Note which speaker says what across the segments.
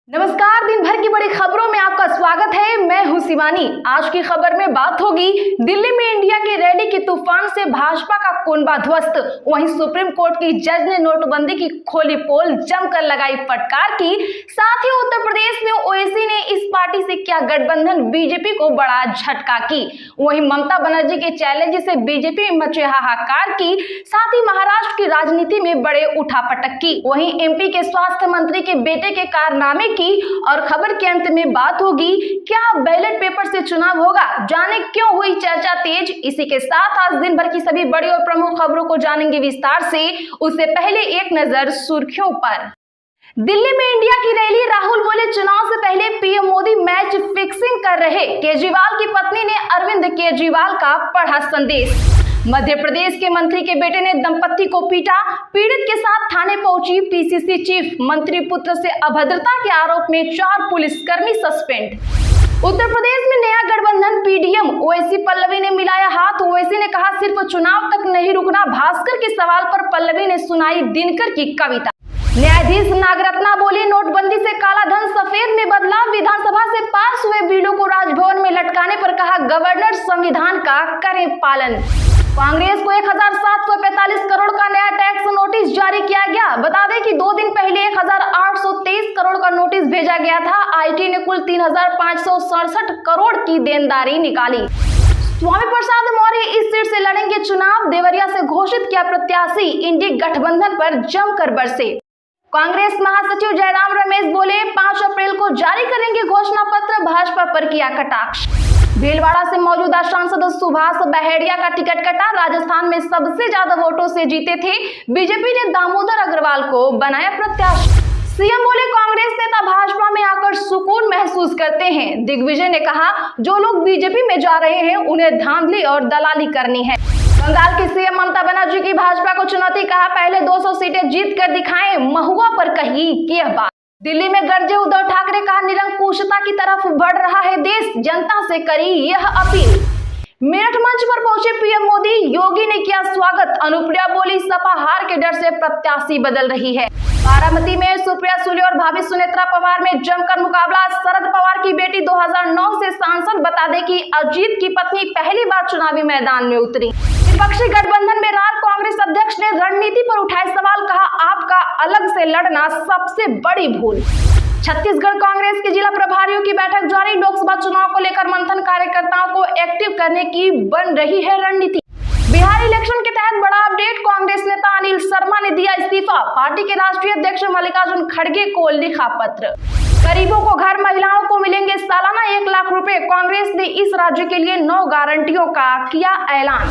Speaker 1: नमस्कार, दिन भर की बड़ी खबरों में आपका स्वागत है। मैं हूं शिवानी। आज की खबर में बात होगी दिल्ली में इंडिया की रैली के तूफान से भाजपा का कुनबा ध्वस्त। वहीं सुप्रीम कोर्ट की जज ने नोटबंदी की खोली पोल, जमकर लगाई फटकार की। साथ ही उत्तर प्रदेश में ओवैसी ने इस पार्टी से किया गठबंधन, बीजेपी को बड़ा झटका की। वहीं ममता बनर्जी के चैलेंज से बीजेपी में मचे हाहाकार की। साथ ही महाराष्ट्र की राजनीति में बड़े उठापटक की। वहीं एमपी के स्वास्थ्य मंत्री के बेटे के कारनामे की। और खबर के अंत में बात होगी, क्या बैलेट पेपर से चुनाव होगा, जाने क्यों हुई चर्चा तेज। इसी के साथ आज दिन भर की सभी बड़ी और प्रमुख खबरों को जानेंगे विस्तार से। उससे पहले एक नजर सुर्खियों पर। दिल्ली में इंडिया की रैली, राहुल बोले चुनाव से पहले पीएम मोदी मैच फिक्सिंग कर रहे। केजरीवाल की पत्नी ने अरविंद केजरीवाल का पढ़ा संदेश। मध्य प्रदेश के मंत्री के बेटे ने दंपति को पीटा, पीड़ित के साथ थाने पहुंची पीसीसी चीफ। मंत्री पुत्र से अभद्रता के आरोप में 4 पुलिसकर्मी सस्पेंड। उत्तर प्रदेश में नया गठबंधन, पीडीएम ओवैसी पल्लवी ने मिलाया हाथ। ओवैसी ने कहा सिर्फ चुनाव तक नहीं रुकना। भास्कर के सवाल पर पल्लवी ने सुनाई दिनकर की कविता। न्यायाधीश नागरत्ना बोली नोटबंदी से काला धन सफेद में बदला। विधानसभा से पास हुए बिलों को राजभवन में लटकाने पर कहा गवर्नर संविधान का करें पालन। कांग्रेस को 1745 करोड़ का नया टैक्स नोटिस जारी किया गया। बता दें कि 2 दिन पहले 1823 करोड़ का नोटिस भेजा गया था। आईटी ने कुल 3567 करोड़ की देनदारी निकाली। स्वामी प्रसाद मौर्य इस सीट से लड़ेंगे चुनाव। देवरिया से घोषित किया प्रत्याशी। इंडी गठबंधन पर जमकर बरसे। कांग्रेस महासचिव जयराम रमेश बोले 5 अप्रैल को जारी करेंगे घोषणा पत्र। भाजपा पर किया कटाक्ष। भीलवाड़ा से मौजूदा सांसद सुभाष बहेड़िया का टिकट कटा। राजस्थान में सबसे ज्यादा वोटों से जीते थे। बीजेपी ने दामोदर अग्रवाल को बनाया प्रत्याशी। सीएम बोले कांग्रेस नेता भाजपा में आकर सुकून महसूस करते हैं। दिग्विजय ने कहा जो लोग बीजेपी में जा रहे हैं उन्हें धांधली और दलाली करनी है। बंगाल की सीएम ममता बनर्जी की भाजपा को चुनौती, कहा पहले 200 सीटें जीत कर दिखाएं। महुआ पर कही यह बात। दिल्ली में गरजे उद्धव ठाकरे, कहा निरंकुशता की तरफ बढ़ रहा है देश, जनता से करी यह अपील। मेरठ मंच पर पहुंचे पीएम मोदी, योगी ने किया स्वागत। अनुप्रिया बोली सपा हार के डर से प्रत्याशी बदल रही है। बारामती में सुप्रिया सुले और भाभी सुनेत्रा पवार में जमकर मुकाबला। शरद पवार की बेटी 2009 से सांसद। बता दें कि अजीत की पत्नी पहली बार चुनावी मैदान में उतरी। विपक्षी गठबंधन में रार कांग्रेस अध्यक्ष ने रणनीति पर उठाए सवाल, कहा आपका अलग से लड़ना सबसे बड़ी भूल। छत्तीसगढ़ कांग्रेस के जिला प्रभारियों की बैठक जारी। लोकसभा चुनाव को लेकर मंथन, कार्यकर्ताओं को एक्टिव करने की बन रही है रणनीति। बिहार इलेक्शन के तहत बड़ा अपडेट, कांग्रेस नेता अनिल शर्मा ने दिया इस्तीफा। पार्टी के राष्ट्रीय अध्यक्ष मल्लिकार्जुन खड़गे को लिखा पत्र। गरीबों को घर, महिलाओं को मिलेंगे सालाना 1 लाख रुपए। कांग्रेस ने इस राज्य के लिए 9 गारंटियों का किया ऐलान।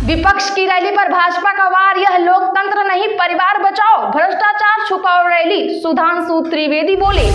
Speaker 1: विपक्ष की रैली पर भाजपा का वार, यह लोकतंत्र नहीं परिवार बचाओ, भ्रष्टाचार छुपाओ रैली। सुधांशु त्रिवेदी बोले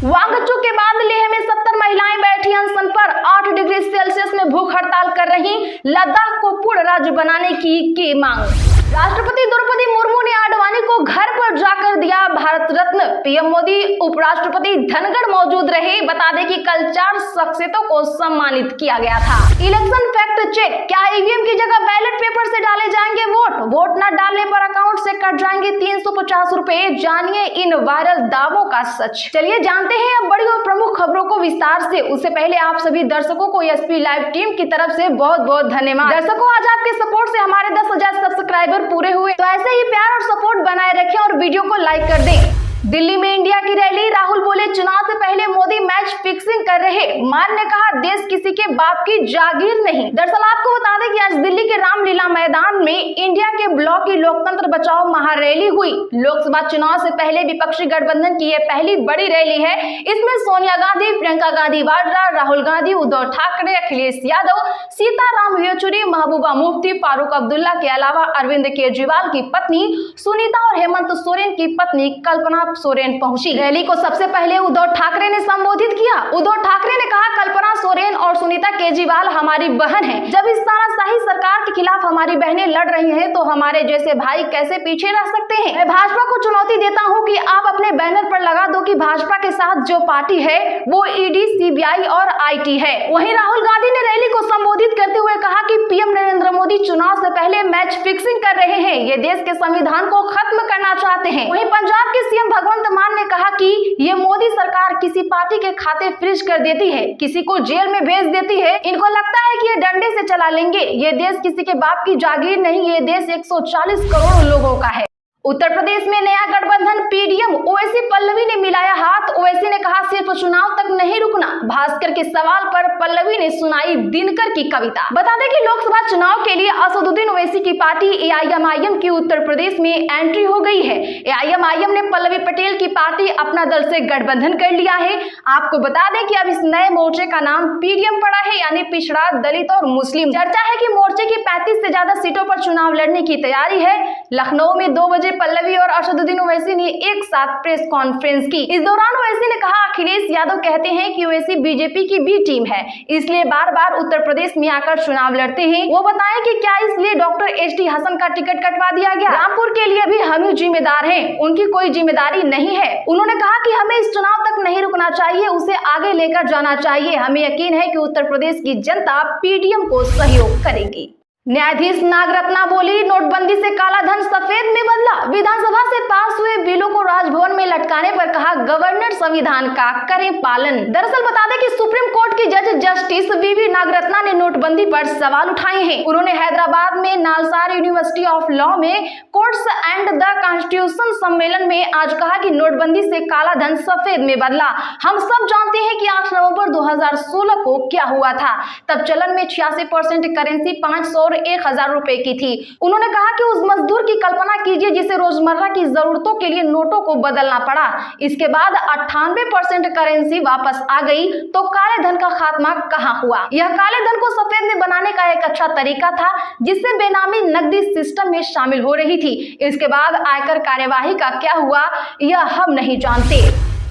Speaker 1: वांगचू के बाद लेह में 70 महिलाएं बैठी अनशन पर। 8 डिग्री सेल्सियस में भूख हड़ताल कर रही। लद्दाख को पूर्ण राज्य बनाने की मांग। राष्ट्रपति द्रौपदी मुर्मू ने आडवाणी को घर पर जाकर दिया भारत रत्न। पीएम मोदी, उपराष्ट्रपति धनखड़ मौजूद रहे। बता दें कि कल 4 शख्सियतों को सम्मानित किया गया था। इलेक्शन फैक्ट चेक, क्या ईवीएम की जगह बैलेट पेपर से डाले जाएंगे वोट? वोट न डालने पर अकाउंट से कट जाएंगे 350 रुपए। जानिए इन वायरल दावों का सच। चलिए जानते हैं अब बड़ी और प्रमुख खबरों को विस्तार से। उससे पहले आप सभी दर्शकों को एसपी लाइव टीम की तरफ से बहुत बहुत धन्यवाद। दर्शकों, आज आपके सपोर्ट से हमारे 10,000 सब्सक्राइबर पूरे हुए, तो ऐसे ही प्यार और सपोर्ट बनाए रखें और वीडियो को लाइक कर दें। दिल्ली में इंडिया की रैली, राहुल बोले चुनाव से पहले मोदी मैच फिक्सिंग कर रहे। मान ने कहा देश किसी के बाप की जागीर नहीं। दरअसल आपको बता दें कि आज दिल्ली के रामलीला मैदान में इंडिया के ब्लॉक की लोकतंत्र बचाओ महारैली हुई। लोकसभा चुनाव से पहले विपक्षी गठबंधन की यह पहली बड़ी रैली है। इसमें सोनिया गांधी, प्रियंका गांधी वाड्रा, राहुल गांधी, उद्धव ठाकरे, अखिलेश यादव, सीताराम येचुरी, महबूबा मुफ्ती, फारूक अब्दुल्ला के अलावा अरविंद केजरीवाल की पत्नी सुनीता और हेमंत सोरेन की पत्नी कल्पना सोरेन पहुंची। रैली को सबसे पहले उद्धव ठाकरे ने संबोधित किया। उद्धव ठाकरे ने कहा कल्पना सोरेन और सुनीता केजरीवाल हमारी बहन है। जब इस तानाशाही सरकार के खिलाफ हमारी बहनें लड़ रही हैं, तो हमारे जैसे भाई कैसे पीछे रह सकते हैं। मैं भाजपा को चुनौती देता हूं कि आप अपने बैनर पर लगा दो कि भाजपा के साथ जो पार्टी है वो ईडी, सीबीआई और आईटी है। वहीं राहुल गांधी ने रैली को संबोधित करते हुए कहा कि पीएम नरेंद्र मोदी चुनाव से पहले मैच फिक्सिंग कर रहे हैं। ये देश के संविधान को खत्म करना चाहते हैं। वहीं पंजाब के सीएम भगवंत मान ने कहा कि ये मोदी सरकार की किसी पार्टी के खाते फ्रीज कर देती है, किसी को जेल में भेज देती है। इनको लगता है कि ये डंडे से चला लेंगे। ये देश किसी के बाप की जागीर नहीं, ये देश 140 करोड़ लोगों का है। उत्तर प्रदेश में नया गठबंधन पीडीएम ओवैसी पल्लवी ने मिलाया हाथ। ओवैसी ने कहा सिर्फ चुनाव तक नहीं रुकना। भास्कर के सवाल पर पल्लवी ने सुनाई दिनकर की कविता। बता दें कि लोकसभा चुनाव के लिए असदुद्दीन ओवैसी की पार्टी एआईएमआईएम की उत्तर प्रदेश में एंट्री हो गई है। एआईएमआईएम ने पल्लवी पटेल की पार्टी अपना दल से गठबंधन कर लिया है। आपको बता दें कि अब इस नए मोर्चे का नाम पीडीएम पड़ा है, यानी पिछड़ा, दलित और मुस्लिम। चर्चा है कि मोर्चे की 35 से ज्यादा सीटों पर चुनाव लड़ने की तैयारी है। लखनऊ में 2 बजे पल्लवी और असदुद्दीन ओवैसी ने एक साथ प्रेस कॉन्फ्रेंस की। इस दौरान ओवैसी ने कहा अखिलेश यादव कहते हैं कि ओवैसी बीजेपी की बी टीम है, इसलिए बार बार उत्तर प्रदेश में आकर चुनाव लड़ते हैं। वो बताएं कि क्या इसलिए डॉक्टर एचडी हसन का टिकट कटवा दिया गया? रामपुर के लिए भी हम ही जिम्मेदार हैं, उनकी कोई जिम्मेदारी नहीं है। उन्होंने कहा कि हमें इस चुनाव तक नहीं रुकना चाहिए, उसे आगे लेकर जाना चाहिए। हमें यकीन है कि उत्तर प्रदेश की जनता पीडीएम को सहयोग करेगी। न्यायाधीश नागरत्ना बोली नोटबंदी से काला धन सफेद में बदला। विधानसभा से पास हुए बिलों को राजभवन में लटकाने पर कहा गवर्नर संविधान का करें पालन। दरअसल बता दें कि सुप्रीम कोर्ट की जज जस्टिस वीवी नागरत्ना ने नोटबंदी पर सवाल उठाए हैं। उन्होंने हैदराबाद में नालसार यूनिवर्सिटी ऑफ लॉ में कोर्ट्स एंड द कॉन्स्टिट्यूशन सम्मेलन में आज कहा कि नोटबंदी से काला धन सफेद में बदला। हम सब जानते हैं कि 8 नवंबर 2016 को क्या हुआ था। तब चलन में 86% करेंसी 500 और 1000 रुपए की थी। उन्होंने कहा कि उस मजदूर की कल्पना कीजिए जिसे रोजमर्रा की जरूरतों के लिए नोटों को बदलना पड़ा। इसके बाद 98% करेंसी वापस आ गई, तो काले धन का खात्मा कहां हुआ? यह काले धन को सफेद में बनाने का एक अच्छा तरीका था, जिससे बेनामी नकदी सिस्टम में शामिल हो रही थी। इसके बाद आयकर कार्यवाही का क्या हुआ, यह हम नहीं जानते।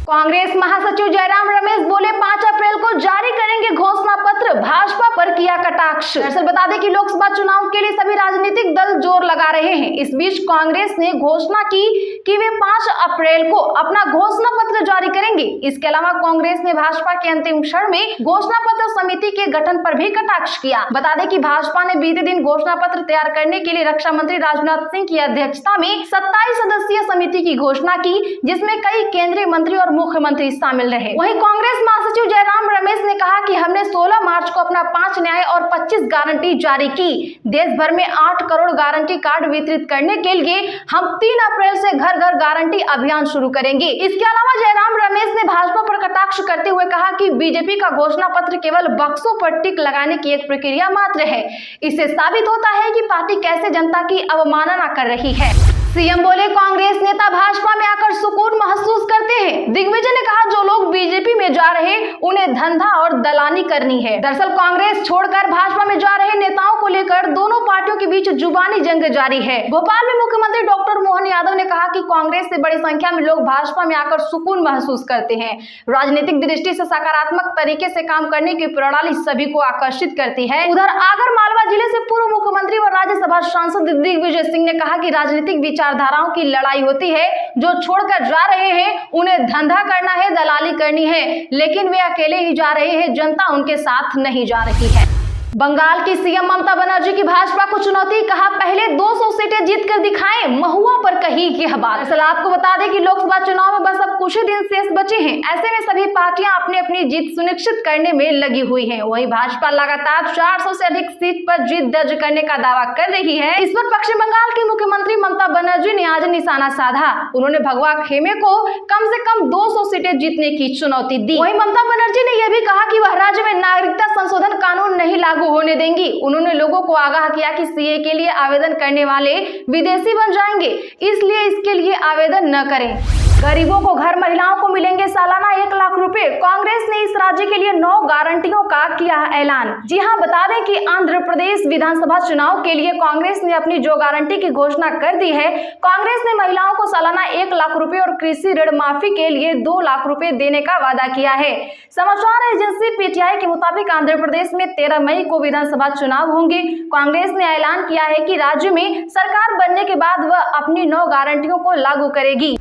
Speaker 1: कांग्रेस महासचिव जयराम रमेश बोले 5 अप्रैल को जारी करेंगे घोषणा पत्र, भाजपा पर किया कटाक्ष। दरअसल बता दें कि लोकसभा चुनाव के लिए सभी राजनीतिक दल जोर लगा रहे हैं। इस बीच कांग्रेस ने घोषणा की कि वे 5 अप्रैल को अपना घोषणा पत्र जारी करेंगे। इसके अलावा कांग्रेस ने भाजपा के अंतिम क्षण में घोषणा पत्र समिति के गठन पर भी कटाक्ष किया। बता दें कि भाजपा ने बीते दिन घोषणा पत्र तैयार करने के लिए रक्षा मंत्री राजनाथ सिंह की अध्यक्षता में 27 सदस्यीय समिति की घोषणा की, जिसमें कई केंद्रीय मंत्री और मुख्यमंत्री शामिल रहे। वहीं कांग्रेस महासचिव जयराम रमेश ने कहा कि हमने 16 मार्च को अपना 5 न्याय और 25 गारंटी जारी की। देश भर में 8 करोड़ गारंटी कार्ड वितरित करने के लिए हम 3 अप्रैल से घर घर गारंटी अभियान शुरू करेंगे। इसके अलावा जयराम रमेश ने भाजपा पर कटाक्ष करते हुए कहा कि बीजेपी का घोषणा पत्र केवल बक्सों पर टिक लगाने की एक प्रक्रिया मात्र है। इससे साबित होता है कि पार्टी कैसे जनता की अवमानना कर रही है। सीएम बोले कांग्रेस नेता भाजपा में आकर सुकून महसूस करते हैं। दिग्विजय ने कहा जो लोग बीजेपी में जा रहे उन्हें धंधा और दलाली करनी है। दरअसल कांग्रेस छोड़कर भाजपा में जा रहे नेताओं को लेकर दोनों पार्टियों के बीच जुबानी जंग जारी है। भोपाल में मुख्यमंत्री डॉक्टर मोहन यादव ने कहा कि कांग्रेस से बड़ी संख्या में लोग भाजपा में आकर सुकून महसूस करते हैं। राजनीतिक दृष्टि से सकारात्मक तरीके से काम करने की प्रणाली सभी को आकर्षित करती है। उधर आगर मालवा जिले से पूर्व मुख्यमंत्री व राज्यसभा सांसद दिग्विजय सिंह ने कहा कि राजनीतिक विचारधाराओं की लड़ाई होती है। जो छोड़कर जा रहे हैं उन्हें धंधा करना है, दलाली करनी है, लेकिन वे अकेले ही जा रहे हैं, जनता उनके साथ नहीं जा रही है। बंगाल की सीएम ममता बनर्जी की भाजपा को चुनौती, कहा पहले 200 सीटें जीतकर दिखाएं, महुआ पर कही यह बात। दरअसल आपको बता दें कि लोकसभा चुनाव में बस अब कुछ ही दिन शेष बचे हैं। ऐसे में सभी पार्टियां अपनी अपनी जीत सुनिश्चित करने में लगी हुई हैं। वहीं भाजपा लगातार 400 से अधिक सीट पर जीत दर्ज करने का दावा कर रही है। इस पर पश्चिम बंगाल की मुख्यमंत्री ममता बनर्जी ने आज निशाना साधा। उन्होंने भगवा खेमे को कम से कम 200 सीटें जीतने की चुनौती दी। वहीं ममता बनर्जी ने यह भी कहा कि वह राज्य में नागरिकता संशोधन कानून नहीं लागू होने देंगी। उन्होंने लोगों को आगाह किया कि सीए के लिए आवेदन करने वाले विदेशी बन जाएंगे, इसलिए इसके लिए आवेदन न करें। गरीबों को घर, महिलाओं को मिलेंगे सालाना 1 लाख रुपए। कांग्रेस ने इस राज्य के लिए 9 गारंटियों का किया ऐलान। जी हां, बता दें कि आंध्र प्रदेश विधानसभा चुनाव के लिए कांग्रेस ने अपनी जो गारंटी की घोषणा कर दी है। कांग्रेस ने महिलाओं को सालाना 1 लाख रुपए और कृषि ऋण माफी के लिए 2 लाख रुपए देने का वादा किया है। समाचार एजेंसी पीटीआई के मुताबिक आंध्र प्रदेश में 13 मई को विधानसभा चुनाव होंगे। कांग्रेस ने ऐलान किया है कि राज्य में सरकार बनने के बाद वह अपनी 9 गारंटियों को लागू करेगी।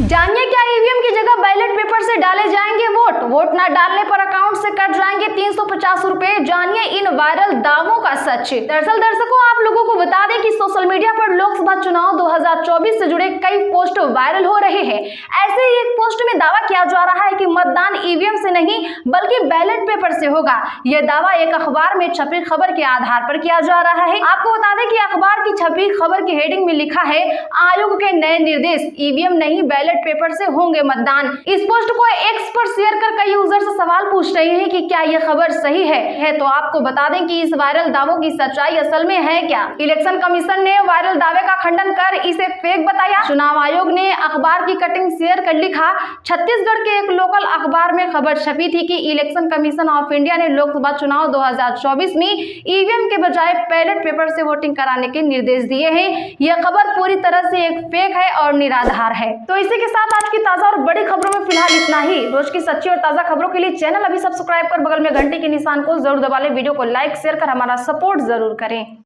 Speaker 1: जानिए क्या ईवीएम की जगह बैलेट पेपर से डाले जाएंगे वोट। वोट न डालने पर अकाउंट से कट जाएंगे 350 रुपए। जानिए इन वायरल दावों का सच। दरअसल दर्शकों, आप लोगों को बता दें कि सोशल मीडिया पर लोकसभा चुनाव 2024 से जुड़े कई पोस्ट वायरल हो रहे हैं। ऐसे ही एक पोस्ट में दावा किया जा रहा है कि मतदान ईवीएम से नहीं बल्कि बैलेट पेपर से होगा। यह दावा एक अखबार में छपी खबर के आधार पर किया जा रहा है। आपको बता दें कि अखबार की छपी खबर की हेडिंग में लिखा है, आयोग के नए निर्देश, ईवीएम नहीं बैलेट पेपर से होंगे मतदान। इस पोस्ट को एक्स पर शेयर कर कई यूजर से सवाल पूछ रहे हैं कि क्या यह खबर सही है। तो आपको बता दें कि इस वायरल दावों की सच्चाई असल में है क्या। इलेक्शन कमीशन ने वायरल दावे का खंडन कर इसे फेक बताया। चुनाव आयोग ने अखबार की कटिंग शेयर कर लिखा, छत्तीसगढ़ के एक लोकल अखबार में खबर छपी थी कि इलेक्शन कमीशन ऑफ इंडिया ने लोकसभा चुनाव 2024 में ईवीएम के बजाय बैलेट पेपर से वोटिंग कराने के निर्देश दिए हैं। यह खबर पूरी तरह से एक फेक है और निराधार है। तो इसी के साथ आज की ताजा और बड़ी खबरों में फिलहाल इतना ही। रोज की सच्ची और ताजा खबरों के लिए चैनल अभी सब्सक्राइब कर बगल में घंटे के निशान को जरूर दबा लें। वीडियो को लाइक शेयर कर हमारा सपोर्ट जरूर करें।